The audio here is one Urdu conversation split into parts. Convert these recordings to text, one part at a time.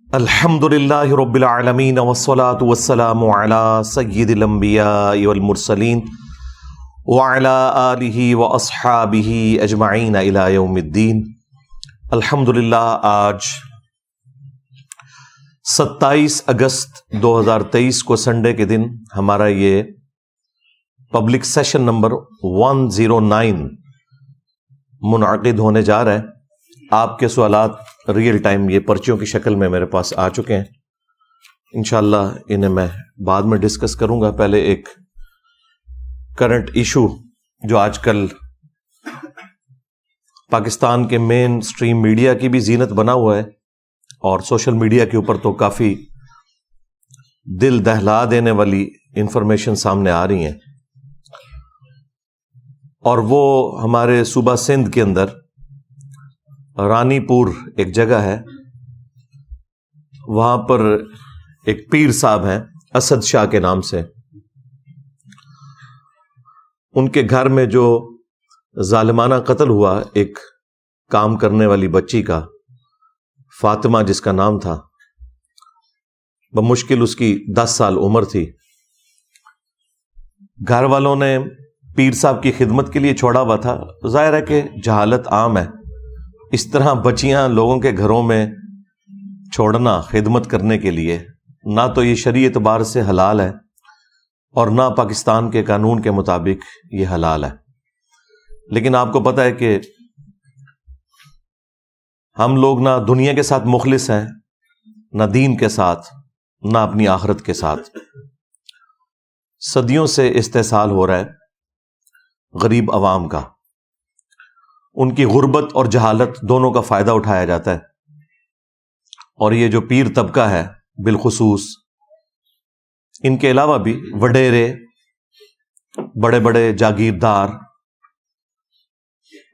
الحمدللہ رب العالمین والصلاة والسلام علی سید الانبیاء والمرسلین وعلی آلہ واصحابہ اجمعین الی یوم الدین۔ الحمدللہ آج 27 اگست 2023 کو سنڈے کے دن ہمارا یہ پبلک سیشن نمبر 109 منعقد ہونے جا رہا ہے۔ آپ کے سوالات ریئل ٹائم یہ پرچیوں کی شکل میں میرے پاس آ چکے ہیں، انشاءاللہ انہیں میں بعد میں ڈسکس کروں گا۔ پہلے ایک کرنٹ ایشو جو آج کل پاکستان کے مین سٹریم میڈیا کی بھی زینت بنا ہوا ہے اور سوشل میڈیا کے اوپر تو کافی دل دہلا دینے والی انفارمیشن سامنے آ رہی ہیں، اور وہ ہمارے صوبہ سندھ کے اندر رانی پور ایک جگہ ہے، وہاں پر ایک پیر صاحب ہیں اسد شاہ کے نام سے، ان کے گھر میں جو ظالمانہ قتل ہوا ایک کام کرنے والی بچی کا، فاطمہ جس کا نام تھا، بمشکل اس کی 10 سال عمر تھی۔ گھر والوں نے پیر صاحب کی خدمت کے لیے چھوڑا ہوا تھا، ظاہر ہے کہ جہالت عام ہے، اس طرح بچیاں لوگوں کے گھروں میں چھوڑنا خدمت کرنے کے لیے نہ تو یہ شرعی اعتبار سے حلال ہے اور نہ پاکستان کے قانون کے مطابق یہ حلال ہے۔ لیکن آپ کو پتہ ہے کہ ہم لوگ نہ دنیا کے ساتھ مخلص ہیں، نہ دین کے ساتھ، نہ اپنی آخرت کے ساتھ۔ صدیوں سے استحصال ہو رہا ہے غریب عوام کا، ان کی غربت اور جہالت دونوں کا فائدہ اٹھایا جاتا ہے، اور یہ جو پیر طبقہ ہے بالخصوص، ان کے علاوہ بھی وڈیرے، بڑے بڑے جاگیردار،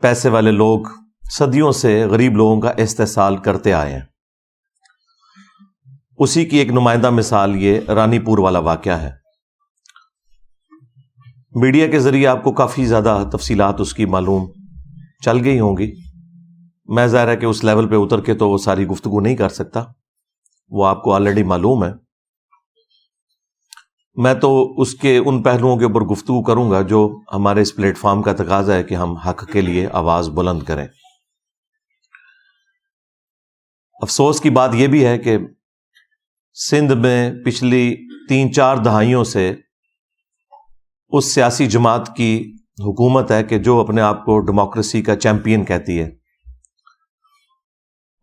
پیسے والے لوگ صدیوں سے غریب لوگوں کا استحصال کرتے آئے ہیں۔ اسی کی ایک نمائندہ مثال یہ رانی پور والا واقعہ ہے۔ میڈیا کے ذریعے آپ کو کافی زیادہ تفصیلات اس کی معلوم چل گئی ہوں گی، میں ظاہر ہے کہ اس لیول پہ اتر کے تو وہ ساری گفتگو نہیں کر سکتا، وہ آپ کو آلریڈی معلوم ہے۔ میں تو اس کے ان پہلوؤں کے اوپر گفتگو کروں گا جو ہمارے اس پلیٹ فارم کا تقاضا ہے کہ ہم حق کے لیے آواز بلند کریں۔ افسوس کی بات یہ بھی ہے کہ سندھ میں پچھلی 3-4 دہائیوں سے اس سیاسی جماعت کی حکومت ہے کہ جو اپنے آپ کو ڈیموکریسی کا چیمپئن کہتی ہے،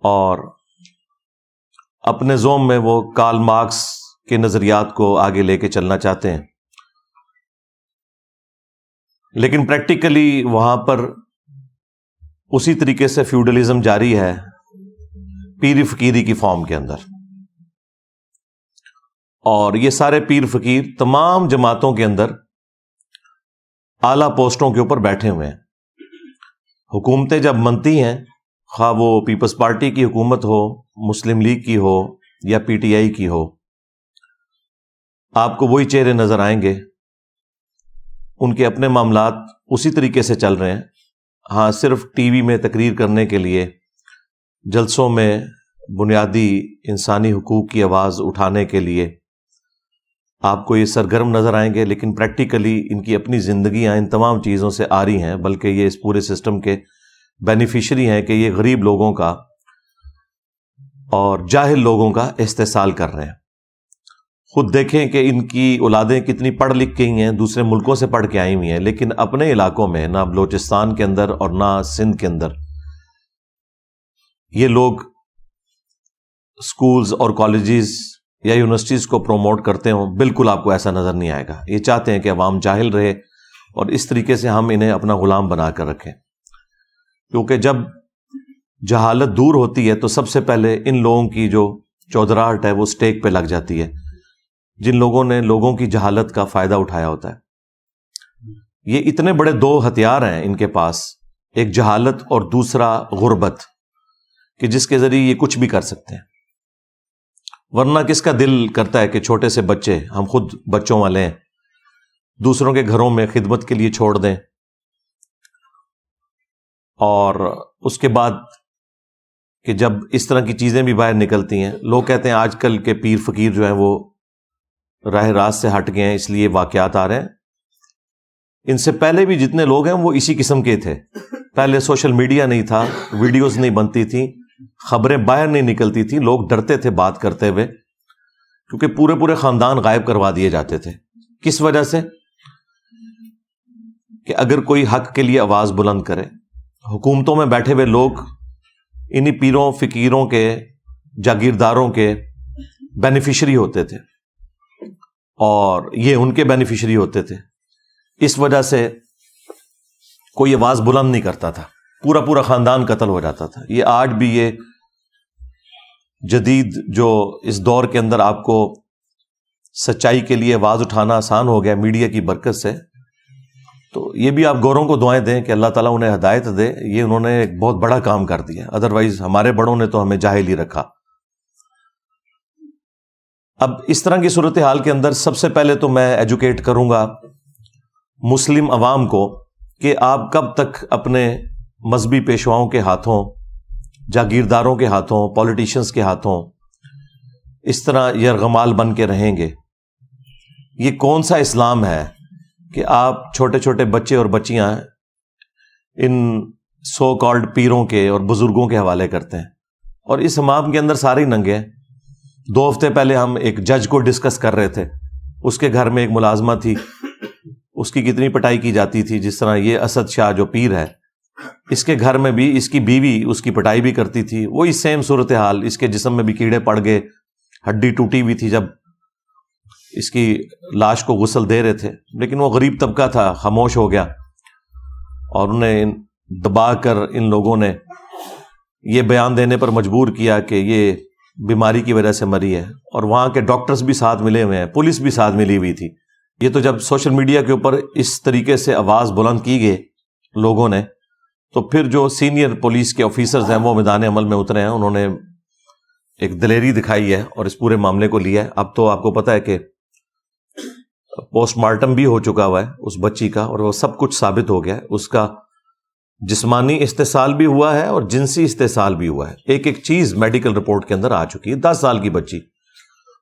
اور اپنے زوم میں وہ کارل مارکس کے نظریات کو آگے لے کے چلنا چاہتے ہیں، لیکن پریکٹیکلی وہاں پر اسی طریقے سے فیوڈلزم جاری ہے، پیر فقیری کی فارم کے اندر، اور یہ سارے پیر فقیر تمام جماعتوں کے اندر اعلیٰ پوسٹوں کے اوپر بیٹھے ہوئے ہیں۔ حکومتیں جب بنتی ہیں، خواہ وہ پیپلز پارٹی کی حکومت ہو، مسلم لیگ کی ہو یا پی ٹی آئی کی ہو، آپ کو وہی چہرے نظر آئیں گے، ان کے اپنے معاملات اسی طریقے سے چل رہے ہیں۔ ہاں، صرف ٹی وی میں تقریر کرنے کے لیے، جلسوں میں بنیادی انسانی حقوق کی آواز اٹھانے کے لیے آپ کو یہ سرگرم نظر آئیں گے، لیکن پریکٹیکلی ان کی اپنی زندگیاں ان تمام چیزوں سے آ رہی ہیں، بلکہ یہ اس پورے سسٹم کے بینیفیشری ہیں کہ یہ غریب لوگوں کا اور جاہل لوگوں کا استحصال کر رہے ہیں۔ خود دیکھیں کہ ان کی اولادیں کتنی پڑھ لکھ گئی ہیں، دوسرے ملکوں سے پڑھ کے آئی ہوئی ہیں، لیکن اپنے علاقوں میں، نہ بلوچستان کے اندر اور نہ سندھ کے اندر، یہ لوگ سکولز اور کالجز یا یونیورسٹیز کو پروموٹ کرتے ہوں، بالکل آپ کو ایسا نظر نہیں آئے گا۔ یہ چاہتے ہیں کہ عوام جاہل رہے اور اس طریقے سے ہم انہیں اپنا غلام بنا کر رکھیں، کیونکہ جب جہالت دور ہوتی ہے تو سب سے پہلے ان لوگوں کی جو چودراہٹ ہے وہ سٹیک پہ لگ جاتی ہے، جن لوگوں نے لوگوں کی جہالت کا فائدہ اٹھایا ہوتا ہے۔ یہ اتنے بڑے 2 ہتھیار ہیں ان کے پاس، ایک جہالت اور دوسرا غربت، کہ جس کے ذریعے یہ کچھ بھی کر سکتے ہیں۔ ورنہ کس کا دل کرتا ہے کہ چھوٹے سے بچے، ہم خود بچوں والے ہیں، دوسروں کے گھروں میں خدمت کے لیے چھوڑ دیں، اور اس کے بعد کہ جب اس طرح کی چیزیں بھی باہر نکلتی ہیں، لوگ کہتے ہیں آج کل کے پیر فقیر جو ہیں وہ راہ راست سے ہٹ گئے ہیں اس لیے واقعات آ رہے ہیں. ان سے پہلے بھی جتنے لوگ ہیں وہ اسی قسم کے تھے. پہلے سوشل میڈیا نہیں تھا، ویڈیوز نہیں بنتی تھیں، خبریں باہر نہیں نکلتی تھیں، لوگ ڈرتے تھے بات کرتے ہوئے کیونکہ پورے پورے خاندان غائب کروا دیے جاتے تھے. کس وجہ سے؟ کہ اگر کوئی حق کے لیے آواز بلند کرے، حکومتوں میں بیٹھے ہوئے لوگ انہی پیروں فقیروں کے جاگیرداروں کے بینیفیشری ہوتے تھے اور یہ ان کے بینیفیشری ہوتے تھے. اس وجہ سے کوئی آواز بلند نہیں کرتا تھا، پورا پورا خاندان قتل ہو جاتا تھا. یہ آج بھی یہ جدید جو اس دور کے اندر آپ کو سچائی کے لیے آواز اٹھانا آسان ہو گیا میڈیا کی برکت سے، تو یہ بھی آپ گوروں کو دعائیں دیں کہ اللہ تعالیٰ انہیں ہدایت دے. یہ انہوں نے ایک بہت بڑا کام کر دیا، ادروائز ہمارے بڑوں نے تو ہمیں جاہل ہی رکھا. اب اس طرح کی صورتحال کے اندر سب سے پہلے تو میں ایجوکیٹ کروں گا مسلم عوام کو کہ آپ کب تک اپنے مذہبی پیشواؤں کے ہاتھوں، جاگیرداروں کے ہاتھوں، پولیٹیشنز کے ہاتھوں اس طرح یرغمال بن کے رہیں گے. یہ کون سا اسلام ہے کہ آپ چھوٹے چھوٹے بچے اور بچیاں ان سو کالڈ پیروں کے اور بزرگوں کے حوالے کرتے ہیں، اور اس حمام کے اندر سارے ننگے ہیں. 2 ہفتے پہلے ہم ایک جج کو ڈسکس کر رہے تھے، اس کے گھر میں ایک ملازمہ تھی، اس کی کتنی پٹائی کی جاتی تھی. جس طرح یہ اسد شاہ جو پیر ہے، اس کے گھر میں بھی اس کی بیوی اس کی پٹائی بھی کرتی تھی. وہی سیم صورتحال، اس کے جسم میں بھی کیڑے پڑ گئے، ہڈی ٹوٹی ہوئی تھی جب اس کی لاش کو غسل دے رہے تھے. لیکن وہ غریب طبقہ تھا، خاموش ہو گیا اور انہیں دبا کر ان لوگوں نے یہ بیان دینے پر مجبور کیا کہ یہ بیماری کی وجہ سے مری ہے. اور وہاں کے ڈاکٹرز بھی ساتھ ملے ہوئے ہیں، پولیس بھی ساتھ ملی ہوئی تھی. یہ تو جب سوشل میڈیا کے اوپر اس طریقے سے آواز بلند کی گئی لوگوں نے، تو پھر جو سینئر پولیس کے آفیسرز ہیں وہ میدان عمل میں اترے ہیں، انہوں نے ایک دلیری دکھائی ہے اور اس پورے معاملے کو لیا ہے. اب تو آپ کو پتہ ہے کہ پوسٹ مارٹم بھی ہو چکا ہوا ہے اس بچی کا، اور وہ سب کچھ ثابت ہو گیا ہے. اس کا جسمانی استحصال بھی ہوا ہے اور جنسی استحصال بھی ہوا ہے. ایک ایک چیز میڈیکل رپورٹ کے اندر آ چکی ہے. 10 سال کی بچی،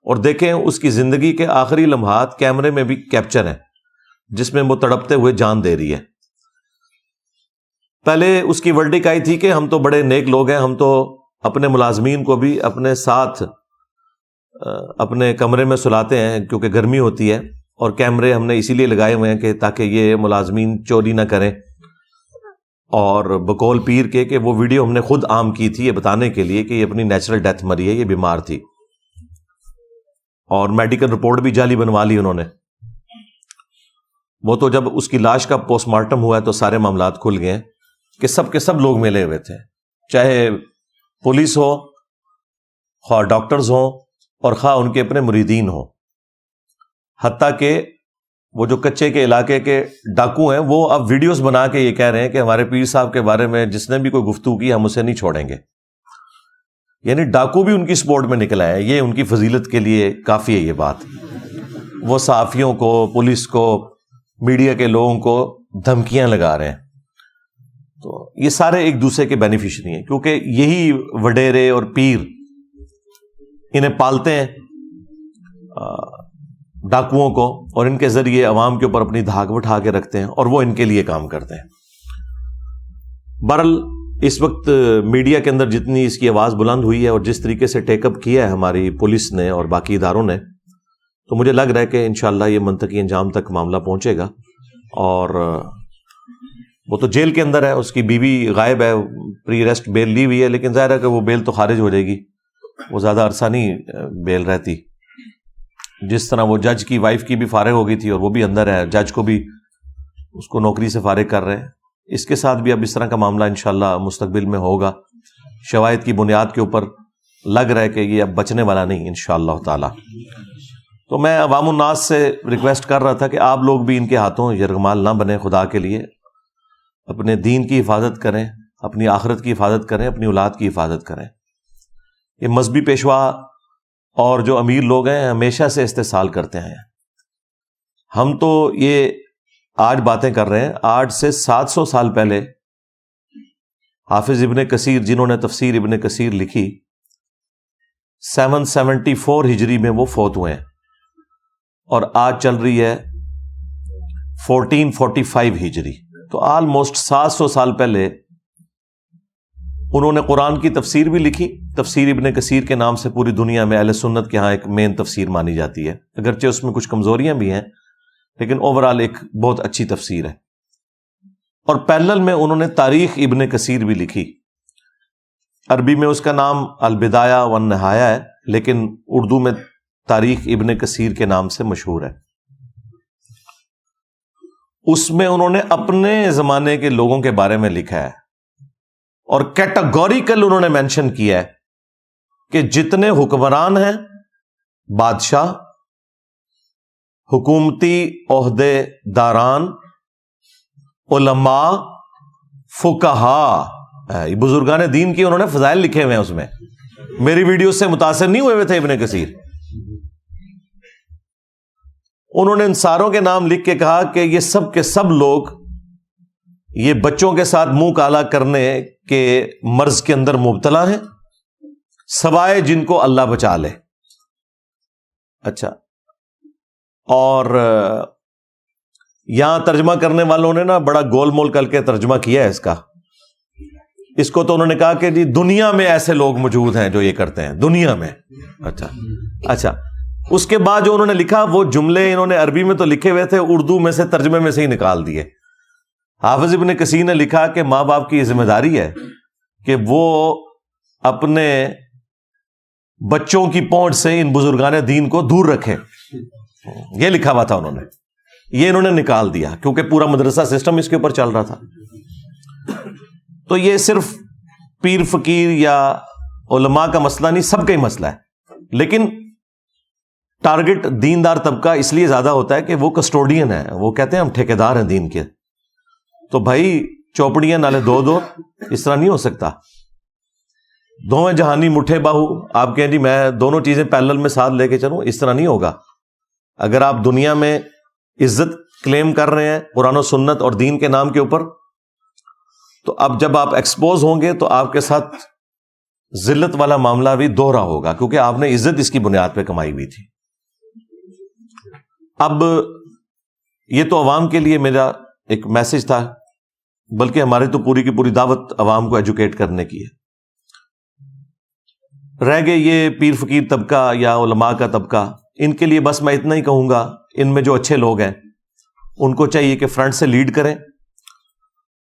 اور دیکھیں اس کی زندگی کے آخری لمحات کیمرے میں بھی کیپچر ہیں جس میں وہ تڑپتے ہوئے جان دے رہی ہے. پہلے اس کی ورڈک آئی تھی کہ ہم تو بڑے نیک لوگ ہیں، ہم تو اپنے ملازمین کو بھی اپنے ساتھ اپنے کمرے میں سلاتے ہیں کیونکہ گرمی ہوتی ہے، اور کیمرے ہم نے اسی لیے لگائے ہوئے ہیں کہ تاکہ یہ ملازمین چوری نہ کریں. اور بقول پیر کے کہ وہ ویڈیو ہم نے خود عام کی تھی یہ بتانے کے لیے کہ یہ اپنی نیچرل ڈیتھ مری ہے، یہ بیمار تھی. اور میڈیکل رپورٹ بھی جعلی بنوا لی انہوں نے. وہ تو جب اس کی لاش کا پوسٹ مارٹم ہوا ہے تو سارے معاملات کھل گئے کہ سب کے سب لوگ ملے ہوئے تھے، چاہے پولیس ہو، خواہ ڈاکٹرز ہوں، اور خواہ ان کے اپنے مریدین ہوں. حتیٰ کہ وہ جو کچے کے علاقے کے ڈاکو ہیں وہ اب ویڈیوز بنا کے یہ کہہ رہے ہیں کہ ہمارے پیر صاحب کے بارے میں جس نے بھی کوئی گفتگو کی ہم اسے نہیں چھوڑیں گے. یعنی ڈاکو بھی ان کی سپورٹ میں نکل آئے. یہ ان کی فضیلت کے لیے کافی ہے یہ بات. وہ صحافیوں کو، پولیس کو، میڈیا کے لوگوں کو دھمکیاں لگا رہے ہیں. تو یہ سارے ایک دوسرے کے بینیفیشری ہیں کیونکہ یہی وڈیرے اور پیر انہیں پالتے ہیں ڈاکوؤں کو، اور ان کے ذریعے عوام کے اوپر اپنی دھاک بٹھا کے رکھتے ہیں اور وہ ان کے لیے کام کرتے ہیں. بہرحال اس وقت میڈیا کے اندر جتنی اس کی آواز بلند ہوئی ہے اور جس طریقے سے ٹیک اپ کیا ہے ہماری پولیس نے اور باقی اداروں نے، تو مجھے لگ رہا ہے کہ انشاءاللہ یہ منطقی انجام تک معاملہ پہنچے گا. اور وہ تو جیل کے اندر ہے، اس کی بیوی غائب ہے، پری ریسٹ بیل لی ہوئی ہے، لیکن ظاہر ہے کہ وہ بیل تو خارج ہو جائے گی، وہ زیادہ عرصہ نہیں بیل رہتی. جس طرح وہ جج کی وائف کی بھی فارغ ہو گئی تھی اور وہ بھی اندر ہے، جج کو بھی اس کو نوکری سے فارغ کر رہے ہیں. اس کے ساتھ بھی اب اس طرح کا معاملہ انشاءاللہ مستقبل میں ہوگا. شواہد کی بنیاد کے اوپر لگ رہا ہے کہ یہ اب بچنے والا نہیں انشاءاللہ تعالی. تو میں عوام الناس سے ریکویسٹ کر رہا تھا کہ آپ لوگ بھی ان کے ہاتھوں یرغمال نہ بنیں. خدا کے لیے اپنے دین کی حفاظت کریں، اپنی آخرت کی حفاظت کریں، اپنی اولاد کی حفاظت کریں. یہ مذہبی پیشوا اور جو امیر لوگ ہیں ہمیشہ سے استحصال کرتے ہیں. ہم تو یہ آج باتیں کر رہے ہیں، آج سے 700 سال پہلے حافظ ابن کثیر جنہوں نے تفسیر ابن کثیر لکھی 774 ہجری میں وہ فوت ہوئے ہیں اور آج چل رہی ہے 1445 ہجری، تو آلموسٹ 700 سال پہلے انہوں نے قرآن کی تفسیر بھی لکھی. تفسیر ابن کثیر کے نام سے پوری دنیا میں اہل سنت کے ہاں ایک مین تفسیر مانی جاتی ہے، اگرچہ اس میں کچھ کمزوریاں بھی ہیں لیکن اوورال ایک بہت اچھی تفسیر ہے. اور پیرلل میں انہوں نے تاریخ ابن کثیر بھی لکھی. عربی میں اس کا نام البدایہ والنہایہ ہے لیکن اردو میں تاریخ ابن کثیر کے نام سے مشہور ہے. اس میں انہوں نے اپنے زمانے کے لوگوں کے بارے میں لکھا ہے اور کیٹاگوریکل انہوں نے مینشن کیا ہے کہ جتنے حکمران ہیں، بادشاہ، حکومتی عہدے داران، علماء، فقہا، بزرگان دین کی انہوں نے فضائل لکھے ہوئے ہیں. اس میں میری ویڈیو سے متاثر نہیں ہوئے تھے ابن کثیر. انہوں نے ان ساروں کے نام لکھ کے کہا کہ یہ سب کے سب لوگ یہ بچوں کے ساتھ منہ کالا کرنے کے مرض کے اندر مبتلا ہیں سوائے جن کو اللہ بچا لے. اچھا، اور یہاں ترجمہ کرنے والوں نے نا بڑا گول مول کر کے ترجمہ کیا ہے اس کا. اس کو تو انہوں نے کہا کہ جی دنیا میں ایسے لوگ موجود ہیں جو یہ کرتے ہیں دنیا میں. اچھا اس کے بعد جو انہوں نے لکھا وہ جملے انہوں نے عربی میں تو لکھے ہوئے تھے، اردو میں سے ترجمے میں سے ہی نکال دیے. حافظ ابن کثیر نے لکھا کہ ماں باپ کی یہ ذمہ داری ہے کہ وہ اپنے بچوں کی پہنچ سے ان بزرگان دین کو دور رکھیں. یہ لکھا ہوا تھا انہوں نے، یہ انہوں نے نکال دیا کیونکہ پورا مدرسہ سسٹم اس کے اوپر چل رہا تھا. تو یہ صرف پیر فقیر یا علماء کا مسئلہ نہیں، سب کا ہی مسئلہ ہے. لیکن ٹارگٹ دیندار طبقہ اس لیے زیادہ ہوتا ہے کہ وہ کسٹوڈین ہے، وہ کہتے ہیں ہم ٹھیکیدار ہیں دین کے. تو بھائی چوپڑیاں نالے دو اس طرح نہیں ہو سکتا. دونوں جہانی مٹھے باہو، آپ کہیں جی میں دونوں چیزیں پیرلل میں ساتھ لے کے چلوں، اس طرح نہیں ہوگا. اگر آپ دنیا میں عزت کلیم کر رہے ہیں قرآن و سنت اور دین کے نام کے اوپر، تو اب جب آپ ایکسپوز ہوں گے تو آپ کے ساتھ ذلت والا معاملہ بھی دوہرا ہوگا کیونکہ آپ نے عزت اس کی بنیاد پہ کمائی ہوئی تھی. اب یہ تو عوام کے لیے میرا ایک میسج تھا، بلکہ ہماری تو پوری کی پوری دعوت عوام کو ایجوکیٹ کرنے کی ہے. رہ گئے یہ پیر فقیر طبقہ یا علماء کا طبقہ، ان کے لیے بس میں اتنا ہی کہوں گا، ان میں جو اچھے لوگ ہیں ان کو چاہیے کہ فرنٹ سے لیڈ کریں،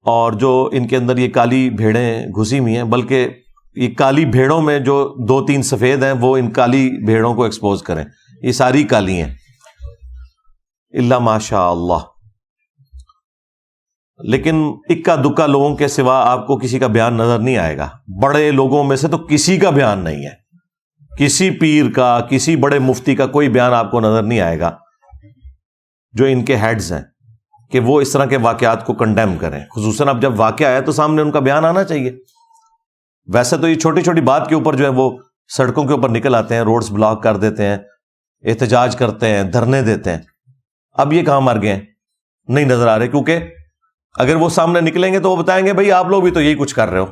اور جو ان کے اندر یہ کالی بھیڑیں گھسی ہوئی ہیں، بلکہ یہ کالی بھیڑوں میں جو 2-3 سفید ہیں وہ ان کالی بھیڑوں کو ایکسپوز کریں. یہ ساری کالی ہیں الا ماشاء اللہ. لیکن اکا دکا لوگوں کے سوا آپ کو کسی کا بیان نظر نہیں آئے گا. بڑے لوگوں میں سے تو کسی کا بیان نہیں ہے، کسی پیر کا، کسی بڑے مفتی کا کوئی بیان آپ کو نظر نہیں آئے گا جو ان کے ہیڈز ہیں کہ وہ اس طرح کے واقعات کو کنڈیم کریں. خصوصاً اب جب واقعہ آیا تو سامنے ان کا بیان آنا چاہیے. ویسے تو یہ چھوٹی چھوٹی بات کے اوپر جو ہے وہ سڑکوں کے اوپر نکل آتے ہیں، روڈز بلاک کر دیتے ہیں، احتجاج کرتے ہیں، دھرنے دیتے ہیں. اب یہ کہاں مر گئے ہیں؟ نہیں نظر آ رہے، کیونکہ اگر وہ سامنے نکلیں گے تو وہ بتائیں گے بھائی آپ لوگ بھی تو یہی کچھ کر رہے ہو.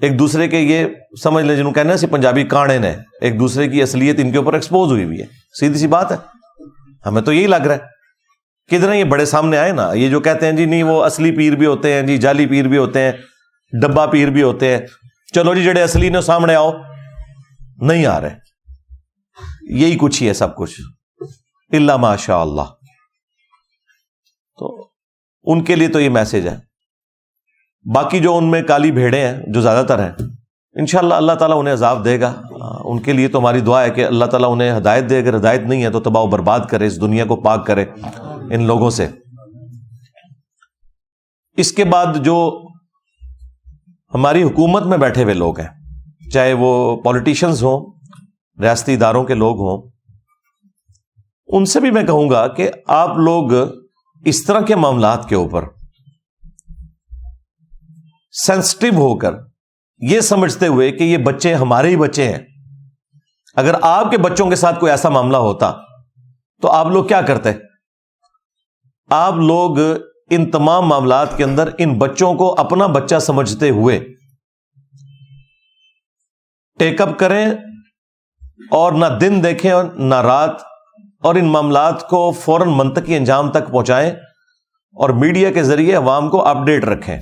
ایک دوسرے کے یہ سمجھ لیں جنہوں کہنا ہے پنجابی کاڑے نے، ایک دوسرے کی اصلیت ان کے اوپر ایکسپوز ہوئی ہوئی ہے. سیدھی سی بات ہے، ہمیں تو یہی لگ رہا ہے. کدھر یہ بڑے سامنے آئے نا، یہ جو کہتے ہیں جی نہیں وہ اصلی پیر بھی ہوتے ہیں، جی جعلی پیر بھی ہوتے ہیں، ڈبا پیر بھی ہوتے ہیں، چلو جی جڑے اصلی نے سامنے آؤ. نہیں آ رہے. یہی کچھ ہی ہے سب کچھ الا ماشاء اللہ. تو ان کے لیے تو یہ میسج ہے. باقی جو ان میں کالی بھیڑیں ہیں جو زیادہ تر ہیں، انشاءاللہ اللہ تعالیٰ انہیں عذاب دے گا. ان کے لیے تو ہماری دعا ہے کہ اللہ تعالیٰ انہیں ہدایت دے. اگر ہدایت نہیں ہے تو تباہ و برباد کرے، اس دنیا کو پاک کرے ان لوگوں سے. اس کے بعد جو ہماری حکومت میں بیٹھے ہوئے لوگ ہیں، چاہے وہ پولیٹیشنز ہوں، ریاستی اداروں کے لوگ ہوں، ان سے بھی میں کہوں گا کہ آپ لوگ اس طرح کے معاملات کے اوپر سینسٹیو ہو کر یہ سمجھتے ہوئے کہ یہ بچے ہمارے ہی بچے ہیں، اگر آپ کے بچوں کے ساتھ کوئی ایسا معاملہ ہوتا تو آپ لوگ کیا کرتے؟ آپ لوگ ان تمام معاملات کے اندر ان بچوں کو اپنا بچہ سمجھتے ہوئے ٹیک اپ کریں اور نہ دن دیکھیں اور نہ رات، اور ان معاملات کو فوراً منطقی انجام تک پہنچائیں اور میڈیا کے ذریعے عوام کو اپڈیٹ رکھیں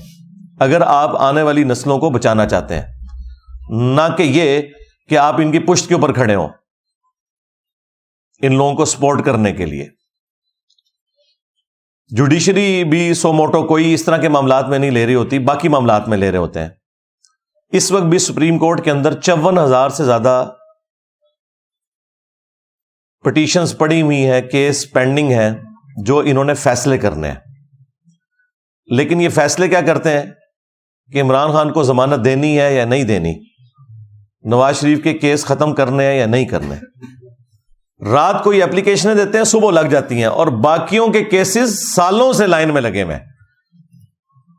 اگر آپ آنے والی نسلوں کو بچانا چاہتے ہیں، نہ کہ یہ کہ آپ ان کی پشت کے اوپر کھڑے ہوں ان لوگوں کو سپورٹ کرنے کے لیے۔ جوڈیشری بھی سو موٹو کوئی اس طرح کے معاملات میں نہیں لے رہی ہوتی، باقی معاملات میں لے رہے ہوتے ہیں۔ اس وقت بھی سپریم کورٹ کے اندر 54,000 سے زیادہ پٹیشنز پڑی ہوئی ہیں، کیس پینڈنگ ہیں جو انہوں نے فیصلے کرنے ہیں۔ لیکن یہ فیصلے کیا کرتے ہیں کہ عمران خان کو ضمانت دینی ہے یا نہیں دینی، نواز شریف کے کیس ختم کرنے ہیں یا نہیں کرنے۔ رات کو یہ اپلیکیشنیں دیتے ہیں، صبح لگ جاتی ہیں، اور باقیوں کے کیسز سالوں سے لائن میں لگے ہوئے،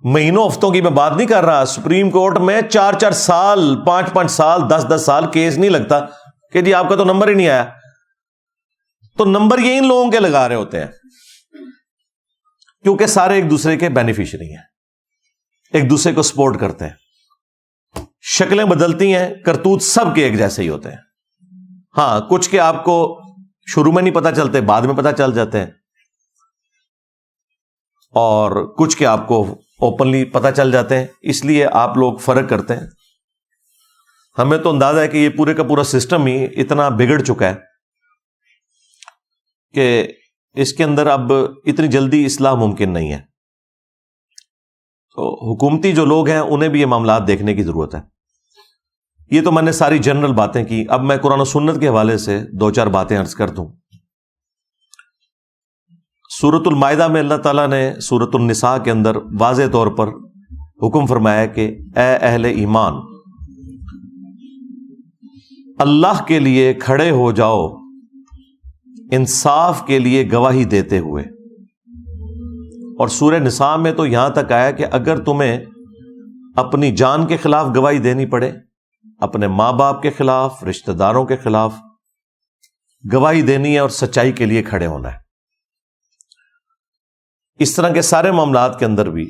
مہینوں ہفتوں کی میں بات نہیں کر رہا۔ سپریم کورٹ میں 4 سال 5 سال 10 سال کیس نہیں لگتا کہ جی آپ کا تو نمبر ہی نہیں آیا، تو نمبر یہ ان لوگوں کے لگا رہے ہوتے ہیں کیونکہ سارے ایک دوسرے کے بینیفیشری ہیں، ایک دوسرے کو سپورٹ کرتے ہیں۔ شکلیں بدلتی ہیں، کرتوت سب کے ایک جیسے ہی ہوتے ہیں۔ ہاں، کچھ کے آپ کو شروع میں نہیں پتا چلتے، بعد میں پتا چل جاتے ہیں، اور کچھ کے آپ کو اوپنلی پتا چل جاتے ہیں، اس لیے آپ لوگ فرق کرتے ہیں۔ ہمیں تو اندازہ ہے کہ یہ پورے کا پورا سسٹم ہی اتنا بگڑ چکا ہے کہ اس کے اندر اب اتنی جلدی اصلاح ممکن نہیں ہے۔ تو حکومتی جو لوگ ہیں انہیں بھی یہ معاملات دیکھنے کی ضرورت ہے۔ یہ تو میں نے ساری جنرل باتیں کی، اب میں قرآن و سنت کے حوالے سے 2-4 باتیں عرض کر دوں۔ سورۃ المائدہ میں اللہ تعالیٰ نے سورۃ النساء کے اندر واضح طور پر حکم فرمایا کہ اے اہل ایمان، اللہ کے لیے کھڑے ہو جاؤ انصاف کے لیے گواہی دیتے ہوئے۔ اور سورہ نساء میں تو یہاں تک آیا کہ اگر تمہیں اپنی جان کے خلاف گواہی دینی پڑے، اپنے ماں باپ کے خلاف، رشتہ داروں کے خلاف گواہی دینی ہے اور سچائی کے لیے کھڑے ہونا ہے۔ اس طرح کے سارے معاملات کے اندر بھی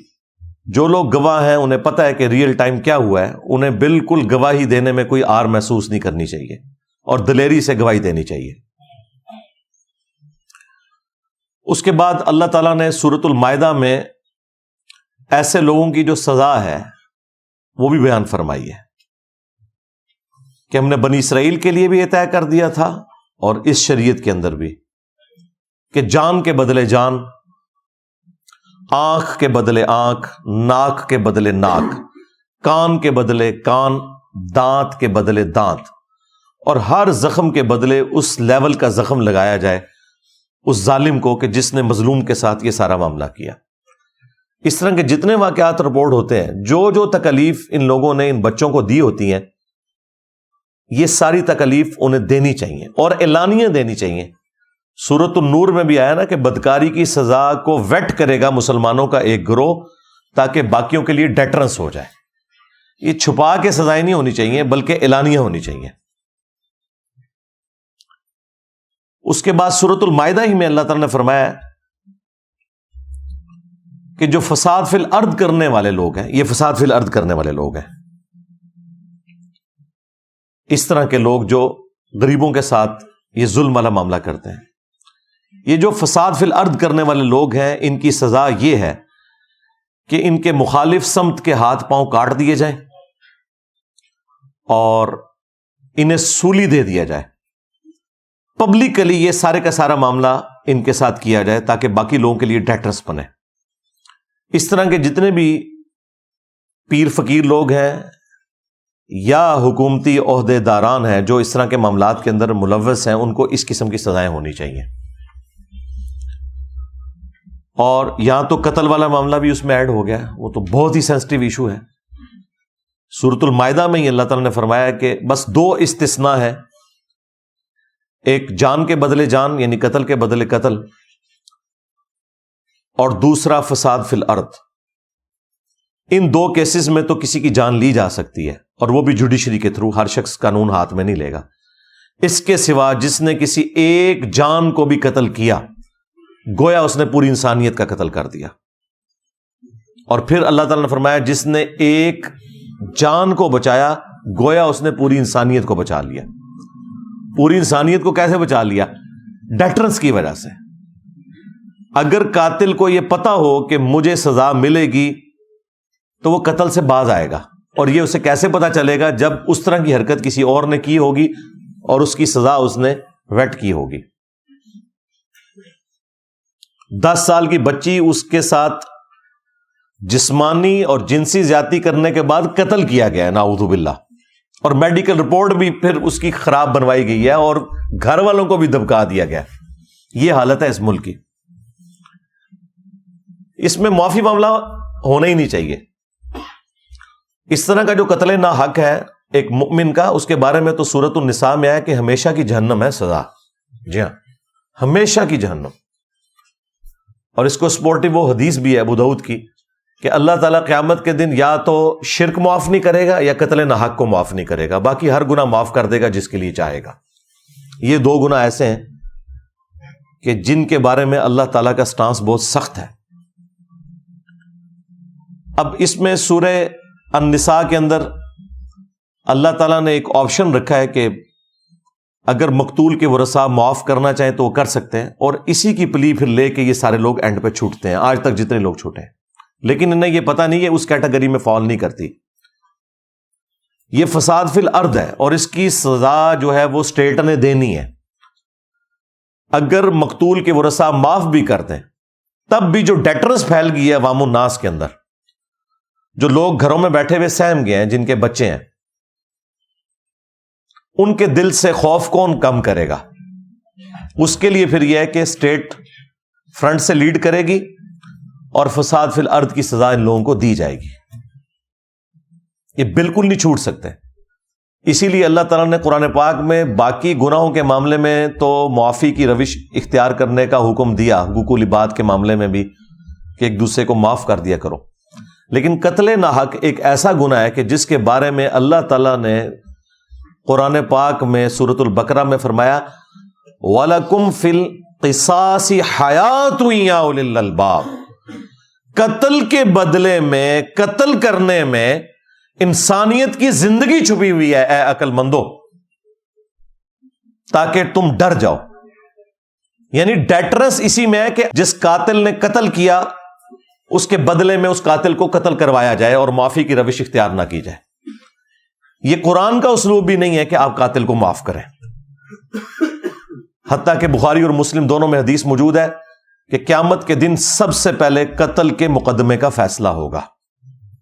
جو لوگ گواہ ہیں انہیں پتہ ہے کہ ریئل ٹائم کیا ہوا ہے، انہیں بالکل گواہی دینے میں کوئی آر محسوس نہیں کرنی چاہیے اور دلیری سے گواہی دینی چاہیے۔ اس کے بعد اللہ تعالیٰ نے سورۃ المائدہ میں ایسے لوگوں کی جو سزا ہے وہ بھی بیان فرمائی ہے کہ ہم نے بنی اسرائیل کے لیے بھی یہ طے کر دیا تھا اور اس شریعت کے اندر بھی کہ جان کے بدلے جان، آنکھ کے بدلے آنکھ، ناک کے بدلے ناک، کان کے بدلے کان، دانت کے بدلے دانت، اور ہر زخم کے بدلے اس لیول کا زخم لگایا جائے اس ظالم کو کہ جس نے مظلوم کے ساتھ یہ سارا معاملہ کیا۔ اس طرح کے جتنے واقعات رپورٹ ہوتے ہیں، جو تکلیف ان لوگوں نے ان بچوں کو دی ہوتی ہیں، یہ ساری تکلیف انہیں دینی چاہیے اور اعلانیہ دینی چاہیے۔ سورۃ النور میں بھی آیا نا کہ بدکاری کی سزا کو ویٹ کرے گا مسلمانوں کا ایک گروہ تاکہ باقیوں کے لیے ڈیٹرنس ہو جائے۔ یہ چھپا کے سزائیں نہیں ہونی چاہیے بلکہ اعلانیہ ہونی چاہیے۔ اس کے بعد سورۃ المائدہ ہی میں اللہ تعالیٰ نے فرمایا کہ جو فساد فی الارض کرنے والے لوگ ہیں، یہ فساد فی الارض کرنے والے لوگ ہیں، اس طرح کے لوگ جو غریبوں کے ساتھ یہ ظلم والا معاملہ کرتے ہیں، یہ جو فساد فی الارض کرنے والے لوگ ہیں، ان کی سزا یہ ہے کہ ان کے مخالف سمت کے ہاتھ پاؤں کاٹ دیے جائیں اور انہیں سولی دے دیا جائے۔ پبلکلی یہ سارے کا سارا معاملہ ان کے ساتھ کیا جائے تاکہ باقی لوگوں کے لیے ڈیٹرس بنے۔ اس طرح کے جتنے بھی پیر فقیر لوگ ہیں یا حکومتی عہدے داران ہیں جو اس طرح کے معاملات کے اندر ملوث ہیں، ان کو اس قسم کی سزائیں ہونی چاہیے۔ اور یہاں تو قتل والا معاملہ بھی اس میں ایڈ ہو گیا، وہ تو بہت ہی سینسٹیو ایشو ہے۔ سورۃ المائدہ میں ہی اللہ تعالیٰ نے فرمایا کہ بس 2 استثناء ہے، ایک جان کے بدلے جان یعنی قتل کے بدلے قتل، اور دوسرا فساد فی الارض۔ ان 2 کیسز میں تو کسی کی جان لی جا سکتی ہے اور وہ بھی جوڈیشری کے تھرو، ہر شخص قانون ہاتھ میں نہیں لے گا۔ اس کے سوا جس نے کسی ایک جان کو بھی قتل کیا، گویا اس نے پوری انسانیت کا قتل کر دیا۔ اور پھر اللہ تعالیٰ نے فرمایا جس نے ایک جان کو بچایا گویا اس نے پوری انسانیت کو بچا لیا. پوری انسانیت کو کیسے بچا لیا؟ ڈیٹرنس کی وجہ سے. اگر قاتل کو یہ پتا ہو کہ مجھے سزا ملے گی تو وہ قتل سے باز آئے گا. اور یہ اسے کیسے پتا چلے گا؟ جب اس طرح کی حرکت کسی اور نے کی ہوگی اور اس کی سزا اس نے ویٹ کی ہوگی. 10 سال کی بچی اس کے ساتھ جسمانی اور جنسی زیادتی کرنے کے بعد قتل کیا گیا ہے نعوذ باللہ, اور میڈیکل رپورٹ بھی پھر اس کی خراب بنوائی گئی ہے اور گھر والوں کو بھی دبکا دیا گیا. یہ حالت ہے اس ملک کی. اس میں معافی معاملہ ہونا ہی نہیں چاہیے. اس طرح کا جو قتل ناحق ہے ایک مؤمن کا, اس کے بارے میں تو سورۃ النساء میں آیا کہ ہمیشہ کی جہنم ہے سزا. جی ہاں, ہمیشہ کی جہنم. اور اس کو سپورٹو وہ حدیث بھی ہے ابو داؤد کی کہ اللہ تعالیٰ قیامت کے دن یا تو شرک معاف نہیں کرے گا یا قتل ناحق کو معاف نہیں کرے گا, باقی ہر گناہ معاف کر دے گا جس کے لیے چاہے گا. یہ 2 گناہ ایسے ہیں کہ جن کے بارے میں اللہ تعالیٰ کا سٹانس بہت سخت ہے. اب اس میں سورہ النساء کے اندر اللہ تعالیٰ نے ایک آپشن رکھا ہے کہ اگر مقتول کے ورثاء معاف کرنا چاہیں تو وہ کر سکتے ہیں, اور اسی کی پلی پھر لے کے یہ سارے لوگ اینڈ پہ چھوٹتے ہیں. آج تک جتنے لوگ چھوٹے ہیں, لیکن انہیں یہ پتہ نہیں ہے اس کیٹیگری میں فال نہیں کرتی. یہ فساد فی الارض ہے اور اس کی سزا جو ہے وہ اسٹیٹ نے دینی ہے. اگر مقتول کے ورثاء معاف بھی کر دیں تب بھی جو ڈیٹرنس پھیل گئی ہے عوام الناس کے اندر, جو لوگ گھروں میں بیٹھے ہوئے سہم گئے ہیں, جن کے بچے ہیں, ان کے دل سے خوف کون کم کرے گا؟ اس کے لیے پھر یہ ہے کہ اسٹیٹ فرنٹ سے لیڈ کرے گی اور فساد فی الارض کی سزا ان لوگوں کو دی جائے گی. یہ بالکل نہیں چھوٹ سکتے. اسی لیے اللہ تعالیٰ نے قرآن پاک میں باقی گناہوں کے معاملے میں تو معافی کی روش اختیار کرنے کا حکم دیا, حقوق العباد کے معاملے میں بھی کہ ایک دوسرے کو معاف کر دیا کرو. لیکن قتل ناحق ایک ایسا گناہ ہے کہ جس کے بارے میں اللہ تعالیٰ نے قرآن پاک میں سورۃ البقرہ میں فرمایا وَلَكُمْ فِي الْقِصَاصِ حَيَاةٌ يَا أُولِي الْأَلْبَابِ. قتل کے بدلے میں, قتل کرنے میں انسانیت کی زندگی چھپی ہوئی ہے اے عقل مندو, تاکہ تم ڈر جاؤ. یعنی ڈیٹرنس اسی میں ہے کہ جس قاتل نے قتل کیا اس کے بدلے میں اس قاتل کو قتل کروایا جائے اور معافی کی روش اختیار نہ کی جائے. یہ قرآن کا اسلوب بھی نہیں ہے کہ آپ قاتل کو معاف کریں. حتیٰ کہ بخاری اور مسلم دونوں میں حدیث موجود ہے کہ قیامت کے دن سب سے پہلے قتل کے مقدمے کا فیصلہ ہوگا.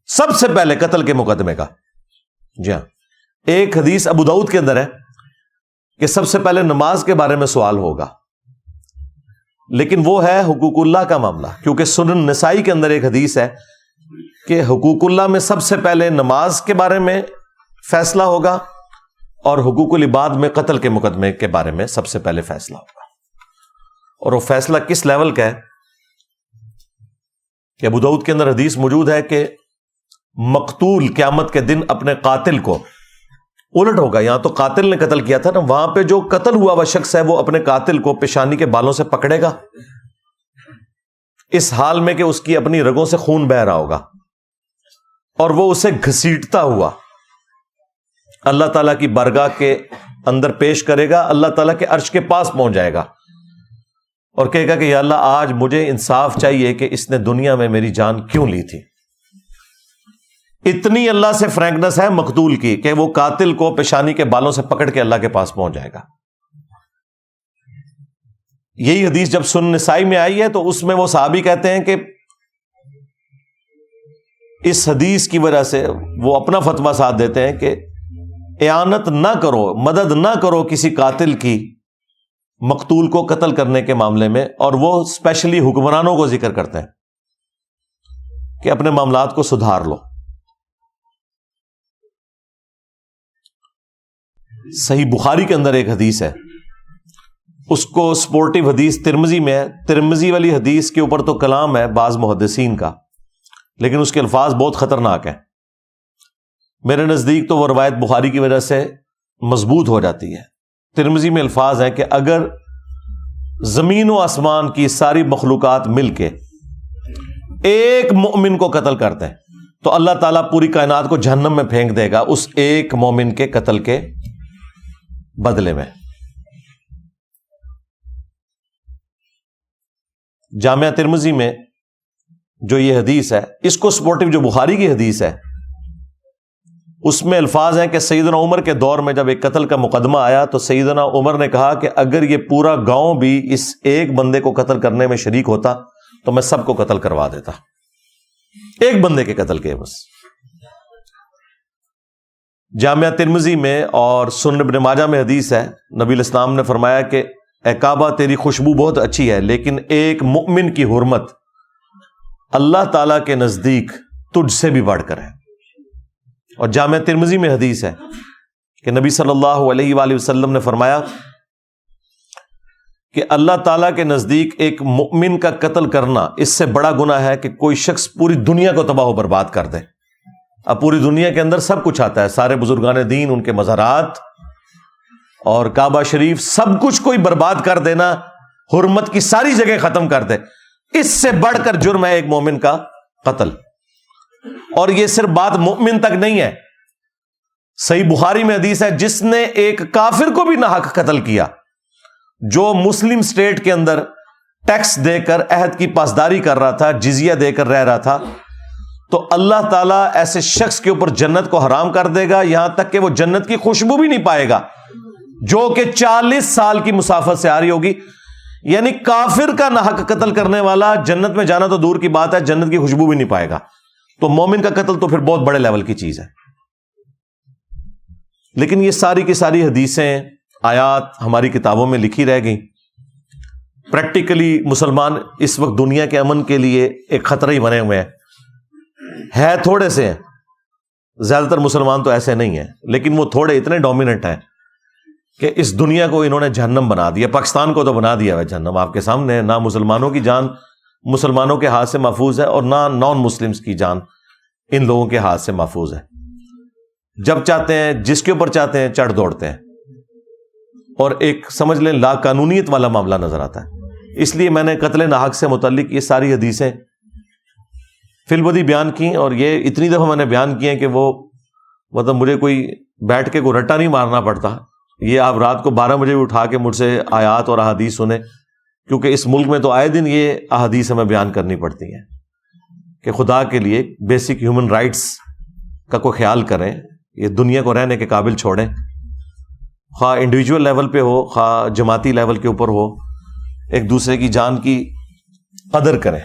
سب سے پہلے قتل کے مقدمے کا. جی ہاں, ایک حدیث ابو داؤد کے اندر ہے کہ سب سے پہلے نماز کے بارے میں سوال ہوگا, لیکن وہ ہے حقوق اللہ کا معاملہ, کیونکہ سنن نسائی کے اندر ایک حدیث ہے کہ حقوق اللہ میں سب سے پہلے نماز کے بارے میں فیصلہ ہوگا اور حقوق العباد میں قتل کے مقدمے کے بارے میں سب سے پہلے فیصلہ ہوگا. اور وہ فیصلہ کس لیول کا ہے کہ ابو داؤد کے اندر حدیث موجود ہے کہ مقتول قیامت کے دن اپنے قاتل کو الٹ ہوگا. یہاں تو قاتل نے قتل کیا تھا نا, وہاں پہ جو قتل ہوا وہ شخص ہے وہ اپنے قاتل کو پیشانی کے بالوں سے پکڑے گا, اس حال میں کہ اس کی اپنی رگوں سے خون بہ رہا ہوگا, اور وہ اسے گھسیٹتا ہوا اللہ تعالیٰ کی بارگاہ کے اندر پیش کرے گا. اللہ تعالیٰ کے عرش کے پاس پہنچ جائے گا اور کہے گا کہ یا اللہ آج مجھے انصاف چاہیے کہ اس نے دنیا میں میری جان کیوں لی تھی. اتنی اللہ سے فرینکنس ہے مقتول کی کہ وہ قاتل کو پیشانی کے بالوں سے پکڑ کے اللہ کے پاس پہنچ جائے گا. یہی حدیث جب سنن نسائی میں آئی ہے تو اس میں وہ صحابی کہتے ہیں کہ اس حدیث کی وجہ سے وہ اپنا فتویٰ ساتھ دیتے ہیں کہ اعانت نہ کرو, مدد نہ کرو کسی قاتل کی مقتول کو قتل کرنے کے معاملے میں. اور وہ اسپیشلی حکمرانوں کو ذکر کرتے ہیں کہ اپنے معاملات کو سدھار لو. صحیح بخاری کے اندر ایک حدیث ہے, اس کو سپورٹو حدیث ترمذی میں ہے. ترمذی والی حدیث کے اوپر تو کلام ہے بعض محدثین کا, لیکن اس کے الفاظ بہت خطرناک ہیں. میرے نزدیک تو وہ روایت بخاری کی وجہ سے مضبوط ہو جاتی ہے. ترمذی میں الفاظ ہیں کہ اگر زمین و آسمان کی ساری مخلوقات مل کے ایک مومن کو قتل کر دیں تو اللہ تعالیٰ پوری کائنات کو جہنم میں پھینک دے گا اس ایک مومن کے قتل کے بدلے میں. جامعہ ترمذی میں جو یہ حدیث ہے اس کو سپورٹو جو بخاری کی حدیث ہے اس میں الفاظ ہیں کہ سیدنا عمر کے دور میں جب ایک قتل کا مقدمہ آیا تو سیدنا عمر نے کہا کہ اگر یہ پورا گاؤں بھی اس ایک بندے کو قتل کرنے میں شریک ہوتا تو میں سب کو قتل کروا دیتا. ایک بندے کے قتل کے بس. جامعہ ترمذی میں اور سنن ابن ماجہ میں حدیث ہے نبی علیہ السلام نے فرمایا کہ اے کعبہ تیری خوشبو بہت اچھی ہے لیکن ایک مؤمن کی حرمت اللہ تعالیٰ کے نزدیک تجھ سے بھی بڑھ کر ہے. اور جامعہ ترمذی میں حدیث ہے کہ نبی صلی اللہ علیہ وآلہ وسلم نے فرمایا کہ اللہ تعالیٰ کے نزدیک ایک مؤمن کا قتل کرنا اس سے بڑا گناہ ہے کہ کوئی شخص پوری دنیا کو تباہ و برباد کر دے. اب پوری دنیا کے اندر سب کچھ آتا ہے, سارے بزرگان دین, ان کے مزارات اور کعبہ شریف, سب کچھ کوئی برباد کر دینا, حرمت کی ساری جگہ ختم کر دے, اس سے بڑھ کر جرم ہے ایک مومن کا قتل. اور یہ صرف بات مومن تک نہیں ہے, صحیح بخاری میں حدیث ہے جس نے ایک کافر کو بھی ناحق قتل کیا جو مسلم سٹیٹ کے اندر ٹیکس دے کر عہد کی پاسداری کر رہا تھا, جزیہ دے کر رہ رہا تھا, تو اللہ تعالیٰ ایسے شخص کے اوپر جنت کو حرام کر دے گا یہاں تک کہ وہ جنت کی خوشبو بھی نہیں پائے گا جو کہ 40 سال کی مسافت سے آ رہی ہوگی. یعنی کافر کا ناحق قتل کرنے والا جنت میں جانا تو دور کی بات ہے, جنت کی خوشبو بھی نہیں پائے گا. تو مومن کا قتل تو پھر بہت بڑے لیول کی چیز ہے. لیکن یہ ساری کی ساری حدیثیں, آیات ہماری کتابوں میں لکھی رہ گئیں. پریکٹیکلی مسلمان اس وقت دنیا کے امن کے لیے ایک خطرہ ہی بنے ہوئے ہیں تھوڑے سے ہیں, زیادہ تر مسلمان تو ایسے نہیں ہیں, لیکن وہ تھوڑے اتنے ڈومیننٹ ہیں کہ اس دنیا کو انہوں نے جہنم بنا دیا. پاکستان کو تو بنا دیا ہے جہنم, آپ کے سامنے. نہ مسلمانوں کی جان مسلمانوں کے ہاتھ سے محفوظ ہے اور نہ نان مسلمز کی جان ان لوگوں کے ہاتھ سے محفوظ ہے. جب چاہتے ہیں جس کے اوپر چاہتے ہیں چڑھ دوڑتے ہیں اور ایک سمجھ لیں لا قانونیت والا معاملہ نظر آتا ہے. اس لیے میں نے قتل ناحق سے متعلق یہ ساری حدیثیں فی البدی بیان کی, اور یہ اتنی دفعہ میں نے بیان کی ہیں کہ وہ مطلب مجھے کوئی بیٹھ کے کوئی رٹا نہیں مارنا پڑتا. یہ آپ رات کو 12 بجے بھی اٹھا کے مجھ سے آیات اور احادیث سنیں, کیونکہ اس ملک میں تو آئے دن یہ احادیث ہمیں بیان کرنی پڑتی ہیں کہ خدا کے لیے بیسک ہیومن رائٹس کا کوئی خیال کریں, یہ دنیا کو رہنے کے قابل چھوڑیں, خواہ انڈیویجول لیول پہ ہو خواہ جماعتی لیول کے اوپر ہو, ایک دوسرے کی جان کی قدر کریں.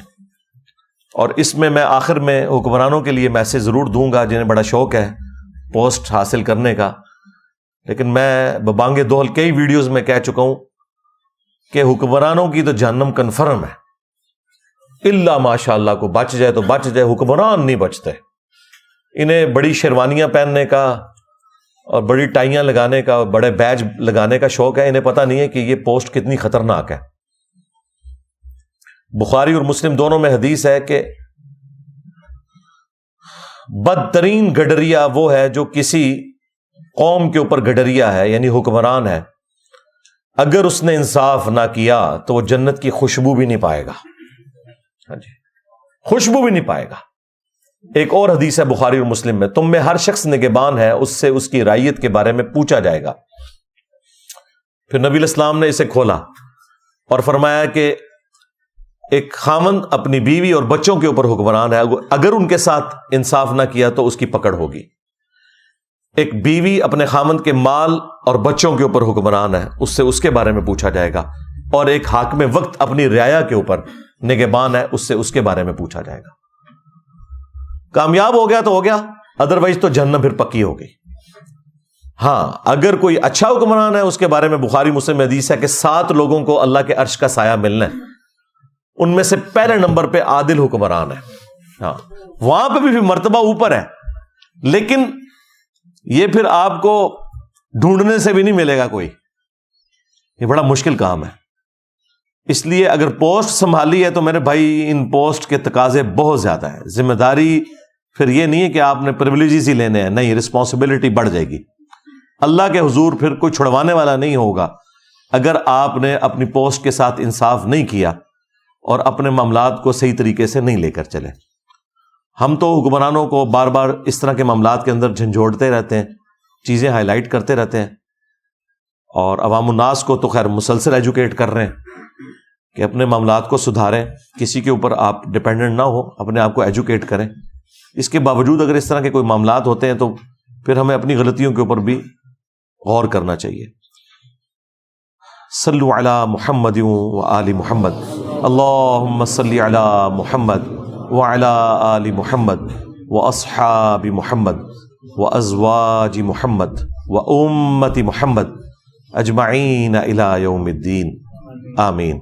اور اس میں میں آخر میں حکمرانوں کے لیے میسج ضرور دوں گا جنہیں بڑا شوق ہے پوسٹ حاصل کرنے کا, لیکن میں ببانگ دول کئی ویڈیوز میں کہہ چکا ہوں کہ حکمرانوں کی تو جہنم کنفرم ہے, اللہ ماشاء اللہ کو بچ جائے تو بچ جائے, حکمران نہیں بچتے. انہیں بڑی شیروانیاں پہننے کا اور بڑی ٹائیاں لگانے کا, بڑے بیج لگانے کا شوق ہے, انہیں پتہ نہیں ہے کہ یہ پوسٹ کتنی خطرناک ہے. بخاری اور مسلم دونوں میں حدیث ہے کہ بدترین گڈریا وہ ہے جو کسی قوم کے اوپر گڈریا ہے, یعنی حکمران ہے, اگر اس نے انصاف نہ کیا تو وہ جنت کی خوشبو بھی نہیں پائے گا. ہاں جی, خوشبو بھی نہیں پائے گا. ایک اور حدیث ہے بخاری اور مسلم میں, تم میں ہر شخص نگہبان ہے, اس سے اس کی رعیت کے بارے میں پوچھا جائے گا. پھر نبی علیہ السلام نے اسے کھولا اور فرمایا کہ ایک خاوند اپنی بیوی اور بچوں کے اوپر حکمران ہے, اگر ان کے ساتھ انصاف نہ کیا تو اس کی پکڑ ہوگی. ایک بیوی اپنے خاوند کے مال اور بچوں کے اوپر حکمران ہے, اس سے اس کے بارے میں پوچھا جائے گا. اور ایک حاکم وقت اپنی رعایا کے اوپر نگہبان ہے, اس سے اس کے بارے میں پوچھا جائے گا. کامیاب ہو گیا تو ہو گیا, ادروائز تو جہنم پھر پکی ہو گئی. ہاں, اگر کوئی اچھا حکمران ہے اس کے بارے میں بخاری مسلم میں حدیث ہے کہ 7 لوگوں کو اللہ کے عرش کا سایہ ملنا ہے, ان میں سے پہلے نمبر پہ عادل حکمران ہے. ہاں, وہاں پہ بھی مرتبہ اوپر ہے, لیکن یہ پھر آپ کو ڈھونڈنے سے بھی نہیں ملے گا کوئی, یہ بڑا مشکل کام ہے. اس لیے اگر پوسٹ سنبھالی ہے تو میرے بھائی ان پوسٹ کے تقاضے بہت زیادہ ہیں. ذمہ داری پھر یہ نہیں ہے کہ آپ نے پریویلیجز ہی لینے ہیں, نہیں, رسپانسبلٹی بڑھ جائے گی. اللہ کے حضور پھر کوئی چھڑوانے والا نہیں ہوگا اگر آپ نے اپنی پوسٹ کے ساتھ انصاف نہیں کیا اور اپنے معاملات کو صحیح طریقے سے نہیں لے کر چلیں۔ ہم تو حکمرانوں کو بار بار اس طرح کے معاملات کے اندر جھنجھوڑتے رہتے ہیں، چیزیں ہائی لائٹ کرتے رہتے ہیں، اور عوام الناس کو تو خیر مسلسل ایجوکیٹ کر رہے ہیں کہ اپنے معاملات کو سدھاریں، کسی کے اوپر آپ ڈپینڈنٹ نہ ہو، اپنے آپ کو ایجوکیٹ کریں۔ اس کے باوجود اگر اس طرح کے کوئی معاملات ہوتے ہیں تو پھر ہمیں اپنی غلطیوں کے اوپر بھی غور کرنا چاہیے۔ صلو علی محمد و آل محمد، اللہم صلی علی محمد وعلی آل محمد واصحاب محمد وازواج محمد وامت محمد اجمعین الی یوم الدین، آمین۔